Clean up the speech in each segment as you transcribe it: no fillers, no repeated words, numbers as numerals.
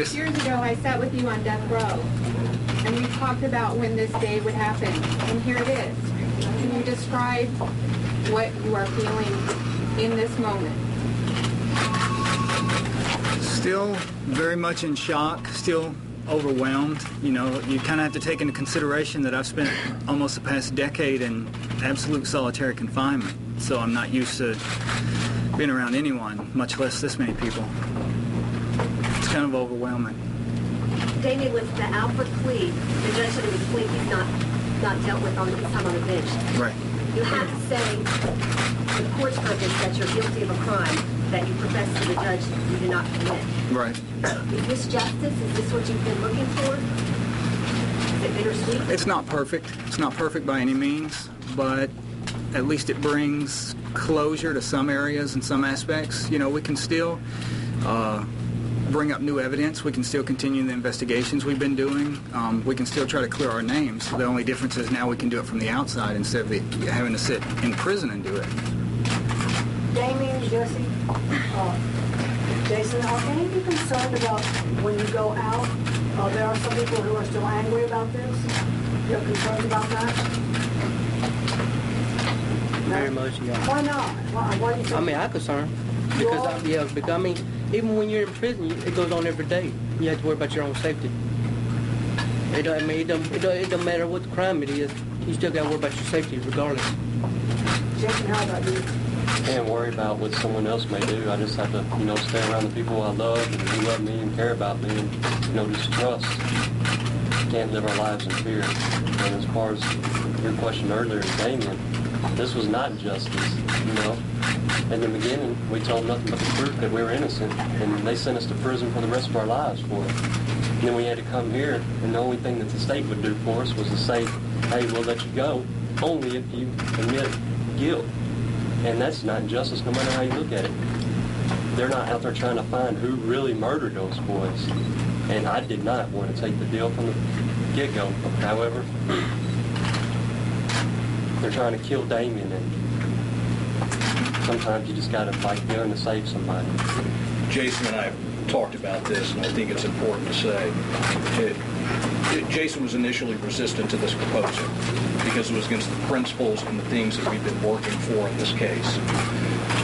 6 years ago, I sat with you on death row, and we talked about when this day would happen, and here it is. Can you describe what you are feeling in this moment? Still very much in shock, still overwhelmed. You know, you kind of have to take into consideration that I've spent almost the past decade in absolute solitary confinement, so I'm not used to being around anyone, much less this many people. It's kind of overwhelming. Damien, with the Alford Plea, the judge said it was a plea he's not dealt with on his time on the bench. Right. You have to say, for the court's purpose, that you're guilty of a crime that you profess to the judge that you did not commit. Right. Is this justice? Is this what you've been looking for? Is it bittersweet? It's not perfect. It's not perfect by any means, but at least it brings closure to some areas and some aspects. You know, we can still bring up new evidence. We can still continue the investigations we've been doing. We can still try to clear our names. The only difference is now we can do it from the outside instead of having to sit in prison and do it. Damien, Jessie, Jason, are any of you concerned about when you go out? There are some people who are still angry about this. You have concerns about that? Very much, yeah. Why not? Why do you think? I mean, I'm concerned because I mean, even when you're in prison, it goes on every day. You have to worry about your own safety. It don't matter what the crime it is. You still got to worry about your safety regardless. Jason, how about you? I can't worry about what someone else may do. I just have to, stay around the people I love and who love me and care about me and, just trust. Can't live our lives in fear. And as far as your question earlier, Damien, this was not justice, In the beginning, we told nothing but the truth that we were innocent, and they sent us to prison for the rest of our lives for it. And then we had to come here, and the only thing that the state would do for us was to say, hey, we'll let you go, only if you admit guilt. And that's not justice no matter how you look at it. They're not out there trying to find who really murdered those boys. And I did not want to take the deal from the get-go. However, they're trying to kill Damien, and sometimes you just got to fight feeling to save somebody. Jason and I have talked about this, and I think it's important to say Jason was initially resistant to this proposal because it was against the principles and the things that we've been working for in this case.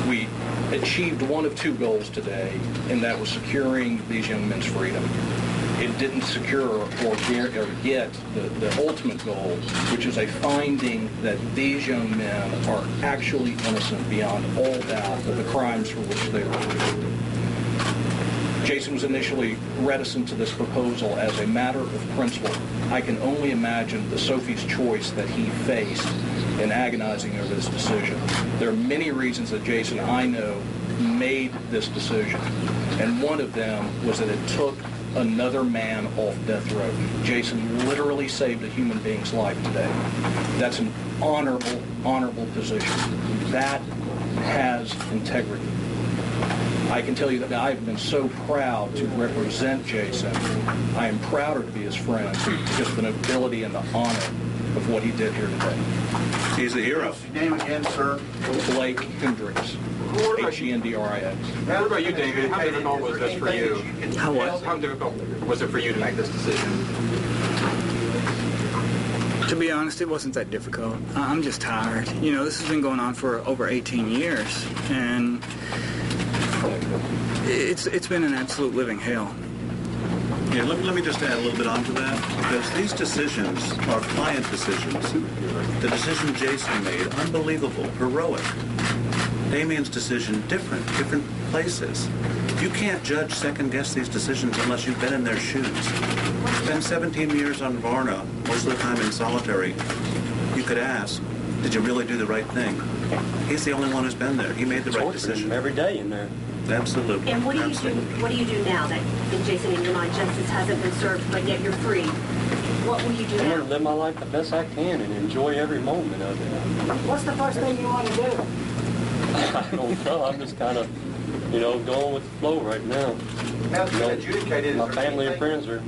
We achieved one of two goals today, and that was securing these young men's freedom. It didn't secure or get the ultimate goal, which is a finding that these young men are actually innocent beyond all doubt of the crimes for which they were convicted. Jason was initially reticent to this proposal as a matter of principle. I can only imagine the Sophie's choice that he faced in agonizing over this decision. There are many reasons that Jason, I know, made this decision, and one of them was that it took another man off death row. Jason literally saved a human being's life today. That's an honorable position. That has integrity. I can tell you that I've been so proud to represent Jason. I am prouder to be his friend because of the nobility and the honor of what he did here today. He's a hero. Name again, sir? Blake Hendricks. H-E-N-D-R-I-X. What about you, David? How difficult was this for you? How difficult was it for you to make this decision? To be honest, it wasn't that difficult. I'm just tired. This has been going on for over 18 years, and it's been an absolute living hell. Yeah, let me just add a little bit onto that, because these decisions are client decisions. The decision Jason made, unbelievable, heroic. Damien's decision, different places. You can't judge, second-guess these decisions unless you've been in their shoes. Spend 17 years on Varna, most of the time in solitary. You could ask, did you really do the right thing? He's the only one who's been there. He made the right decision. Every day in there. Absolutely. And what do you do? What do you do now that, Jason, in your mind, justice hasn't been served, but yet you're free? What will you do I'm now? going to live my life the best I can and enjoy every moment of it. What's the first thing you want to do? I don't know. I'm just kind of, going with the flow right now. Now, adjudicated. My family and friends are,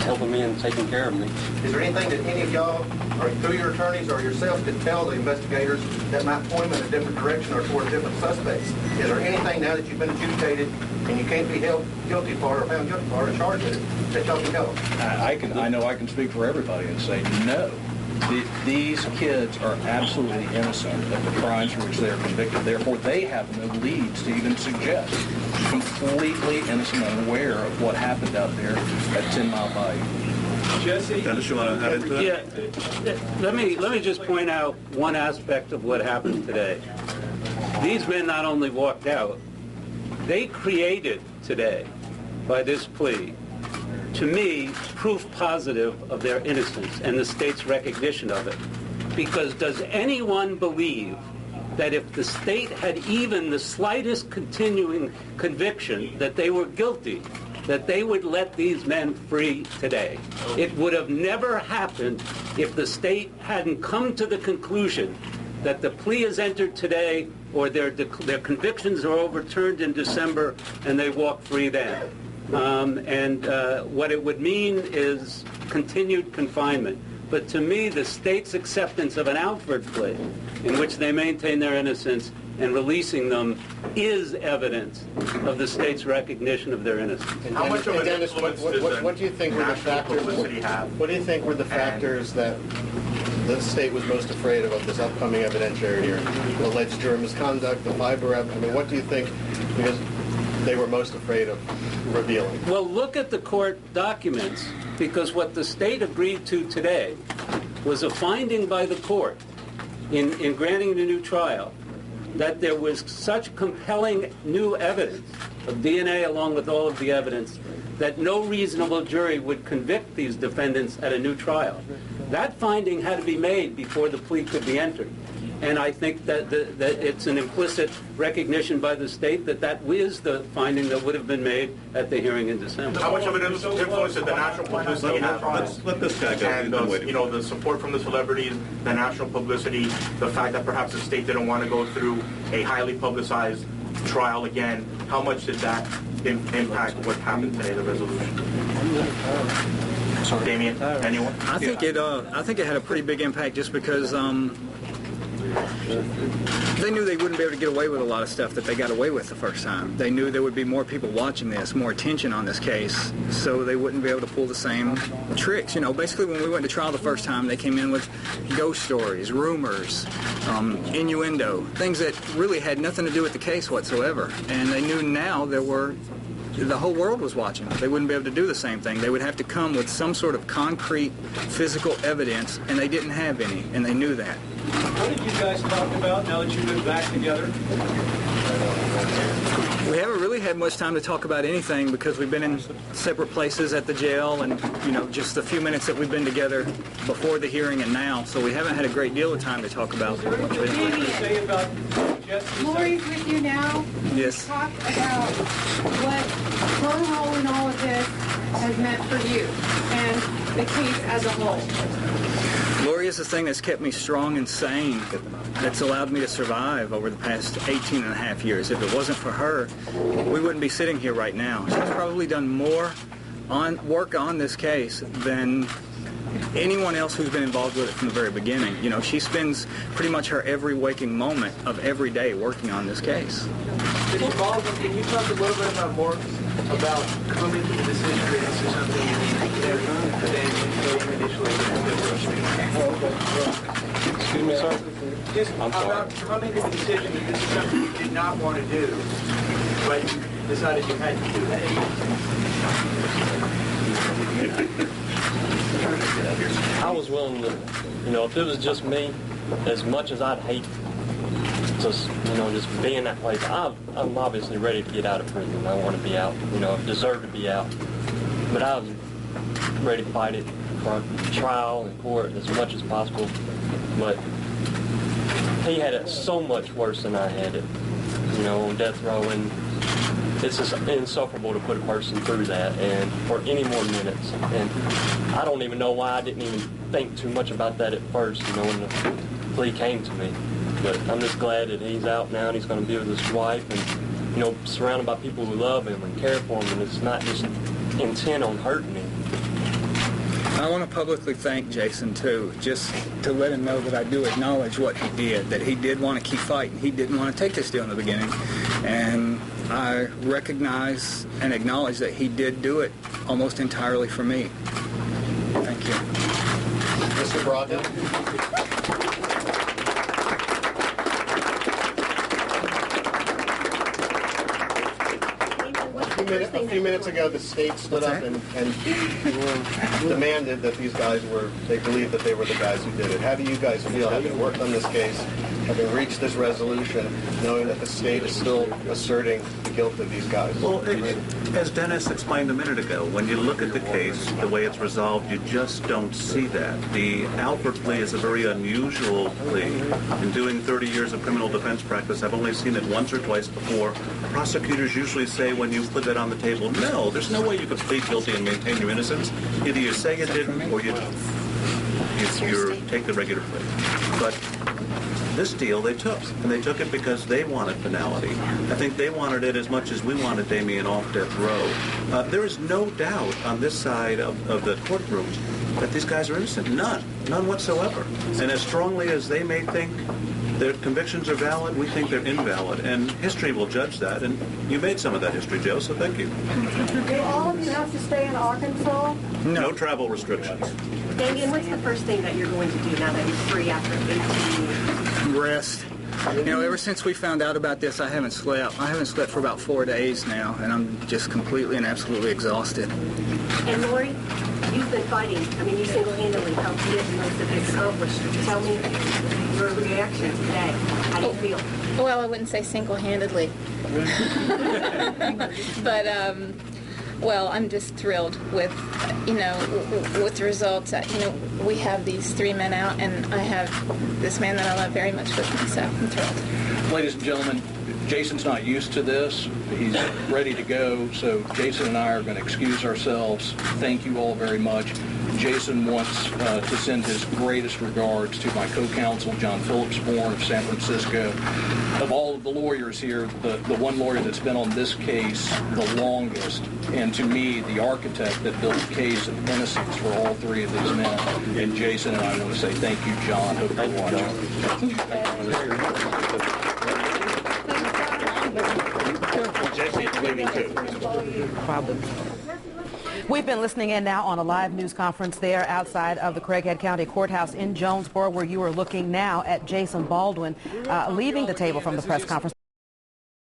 helping me and taking care of me. Is there anything that any of y'all, or through your attorneys or yourself, could tell the investigators that might point them in a different direction or toward different suspects? Is there anything now that you've been adjudicated and you can't be held guilty for or found guilty for or charged with it that y'all can tell them? I know I can speak for everybody and say no. These kids are absolutely innocent of the crimes for which they are convicted. Therefore, they have no leads to even suggest. Completely innocent and aware of what happened out there at 10 Mile Bayou. Jesse, Dennis, you want to add into that? Yeah. Let me just point out one aspect of what happened today. These men not only walked out, they created today, by this plea, to me, proof positive of their innocence and the state's recognition of it. Because does anyone believe that if the state had even the slightest continuing conviction that they were guilty, that they would let these men free today? It would have never happened if the state hadn't come to the conclusion that the plea is entered today or their convictions are overturned in December and they walk free then. What it would mean is continued confinement. But to me, the state's acceptance of an Alford Plea, in which they maintain their innocence, and releasing them is evidence of the state's recognition of their innocence. How much of an Dennis, influence what do you think were the factors? What do you think were the factors that the state was most afraid of this upcoming evidentiary hearing? The alleged juror misconduct, the fiber. I mean, what do you think? Because they were most afraid of revealing. Well, look at the court documents, because what the state agreed to today was a finding by the court in granting the new trial that there was such compelling new evidence of DNA along with all of the evidence that no reasonable jury would convict these defendants at a new trial. That finding had to be made before the plea could be entered. And I think that it's an implicit recognition by the state that that is the finding that would have been made at the hearing in December. How much of an influence did the national publicity have on it? Let this guy go. And the support from the celebrities, the national publicity, the fact that perhaps the state didn't want to go through a highly publicized trial again. How much did that impact what happened today, the resolution? Damien, anyone? I think it had a pretty big impact just because they knew they wouldn't be able to get away with a lot of stuff that they got away with the first time. They knew there would be more people watching this, more attention on this case, so they wouldn't be able to pull the same tricks. You know, basically when we went to trial the first time, they came in with ghost stories, rumors, innuendo, things that really had nothing to do with the case whatsoever. And they knew now the whole world was watching. They wouldn't be able to do the same thing. They would have to come with some sort of concrete physical evidence, and they didn't have any, and they knew that. What did you guys talk about now that you've been back together? We haven't really had much time to talk about anything because we've been in separate places at the jail and, just the few minutes that we've been together before the hearing and now, so we haven't had a great deal of time to talk about. Lori's with you now. Yes. Talk about what her role in all of this has meant for you and the case as a whole. Lori is the thing that's kept me strong and sane, that's allowed me to survive over the past 18 and a half years. If it wasn't for her, we wouldn't be sitting here right now. She's probably done more work on this case than anyone else who's been involved with it from the very beginning. She spends pretty much her every waking moment of every day working on this case. Baldwin, can you talk a little bit about coming to the decision that this is something you need to initially? Excuse me, sir? Just about coming to the decision that this is something you did not want to do, but you decided you had to do that. I was willing to, if it was just me, as much as I'd hate just be in that place, I'm obviously ready to get out of prison. I want to be out, deserve to be out. But I was ready to fight it for trial and court as much as possible. But he had it so much worse than I had it, on death row, and it's just insufferable to put a person through that and for any more minutes. And I don't even know why I didn't even think too much about that at first, when the plea came to me. But I'm just glad that he's out now and he's going to be with his wife and, surrounded by people who love him and care for him, and it's not just intent on hurting him. I want to publicly thank Jason, too, just to let him know that I do acknowledge what he did, that he did want to keep fighting. He didn't want to take this deal in the beginning. And I recognize and acknowledge that he did do it almost entirely for me. Thank you. Mr. Braga? A few minutes ago, the state stood up and demanded that these guys they believed that they were the guys who did it. How do you guys feel, having worked on this case, having reached this resolution, knowing that the state is still asserting the guilt of these guys? Well, as Dennis explained a minute ago, when you look at the case, the way it's resolved, you just don't see that. The Alford plea is a very unusual plea. In doing 30 years of criminal defense practice, I've only seen it once or twice before. Prosecutors usually say when you put that on the table, no, there's no way you could plead guilty and maintain your innocence. Either you say you didn't or you take the regular plea. But this deal they took, and they took it because they wanted finality. I think they wanted it as much as we wanted Damien off death row. There is no doubt on this side of the courtroom that these guys are innocent. None whatsoever. And as strongly as they may think their convictions are valid, we think they're invalid. And history will judge that. And you made some of that history, Joe, so thank you. Do all of you have to stay in Arkansas? No travel restrictions. Damien, what's the first thing that you're going to do now that you're free after 18 years? Rest. You know, ever since we found out about this, I haven't slept. I haven't slept for about 4 days now, and I'm just completely and absolutely exhausted. And Lori, you've been fighting. I mean, you single-handedly helped get most of it accomplished. Tell me your reaction today. How do you feel? Well, I wouldn't say single-handedly. But, well, I'm just thrilled with, with the results. We have these 3 men out, and I have this man that I love very much with me, so I'm thrilled. Ladies and gentlemen, Jason's not used to this. He's ready to go, so Jason and I are going to excuse ourselves. Thank you all very much. Jason wants to send his greatest regards to my co-counsel, John Phillipsborn of San Francisco. Of all of the lawyers here, the one lawyer that's been on this case the longest, and to me, the architect that built the case of innocence for all 3 of these men. And Jason and I want to say thank you, John. Hope you're watching. Jesse's leaving too. We've been listening in now on a live news conference there outside of the Craighead County Courthouse in Jonesboro, where you are looking now at Jason Baldwin leaving the table from the press conference.